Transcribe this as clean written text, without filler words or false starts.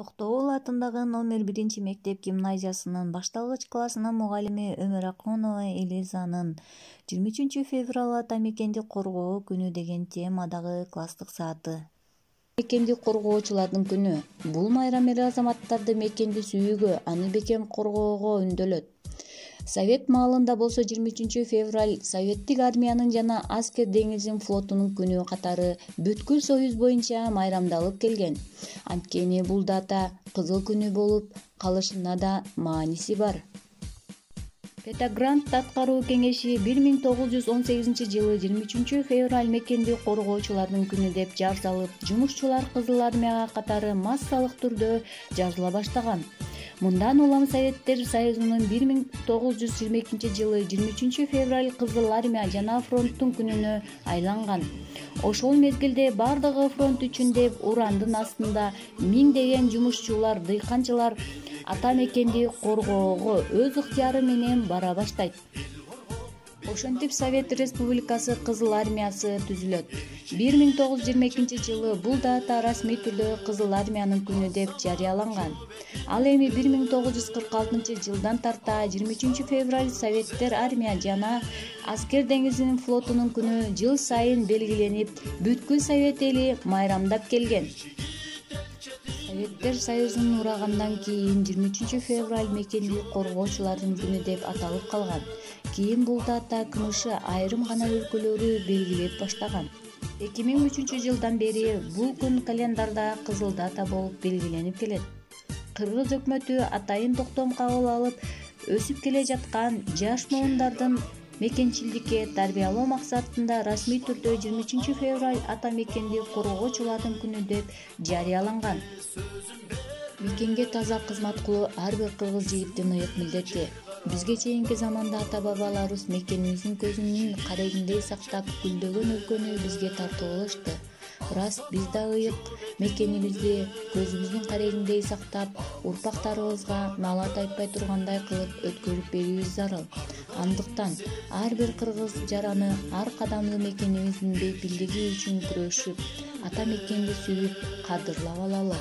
Токтогул атындагы номер 1 мектеп гимназиясынын башталгыч классынын мугалими Өмүракунова Элизанын 23 февраль ата мекенди коргоо күнү деген темадагы класстык сааты. Мекенди коргоочулардын күнү. Бул майрам эл азаматтарды мекенди сүйүүгө, аны бекем коргоого үндөлөт. Совет маалында болсо 23 февраль Советтик армиянын жана Аскер деңизин флотунун күнү катары бүткүл Союз боюнча майрамдалып келген. Анткени бул дата кызыл күнү болуп калышына да мааниси бар. Петроград аткаруу кеңеши 1918-жылы 23 февраль мекенди коргоочулардын күнү деп жар салып, жумушчулар Кызыл армияга катары массалык түрдө жазыла баштаган. Мындан улам Советтер Союзунун 1922-жылы 23 февраль Кызыл армия жана фронттун күнүнө айланган. Ошол мезгилде бардыгы фронт үчүн деп урандын астында миңдеген жумушчулар, дыйканчылар ата мекенди коргоого өз ыктыяры менен бара баштайт. Ошентип Совет Республикасы Кызыл армиясы түзүлөт. 1922-жылы бул дата расмий түрдө Кызыл армиянын күнү деп жарыяланган. Ал эми 1946-жылдан тарта 23 февраль Советтер армия жана Аскер деңизинин флотунун күнү жыл сайын белгиленип, бүткүл Совет эли майрамдап келген. Советтер Союзун урагандан кийин 23 февраль мекенди коргоочулардын күнү деп аталып калган. Кийин бул дата КМШ айрым гана өлкөлөрү белгилеп баштаган. 2003-жылдан бери бул күн календарда кызыл дата болуп белгиленип келет. Кыргыз өкмөтү атайын токтом кабыл алып, өсүп келе жаткан жаш муундардын мекенчилдикке тарбиялоо максатында расмий түрдө 23 февраль ата мекенди коргоочулардын күнү деп жарыяланган. Мекенге таза кызмат кылуу ар бир кыргыз жигиттин ыйык милдети. Бизге чейинки заманда ата-бабаларыбыз мекенибиздин көзүнүн карегиндей сактап, гүлдөгөн өлкөнү бизге тартып алышты. Рас, биз да ыйык мекенибизди көзүбүздүн карегиндей сактап, урпактарыбызга наалат айтпай тургандай кылып өткөрүп берүүбүз зарыл. Андыктан ар бир кыргыз жараны ар кадамды мекенибиздин бейпилдиги үчүн күрөшүп, ата мекенди сүйүп, кадырлап алалы.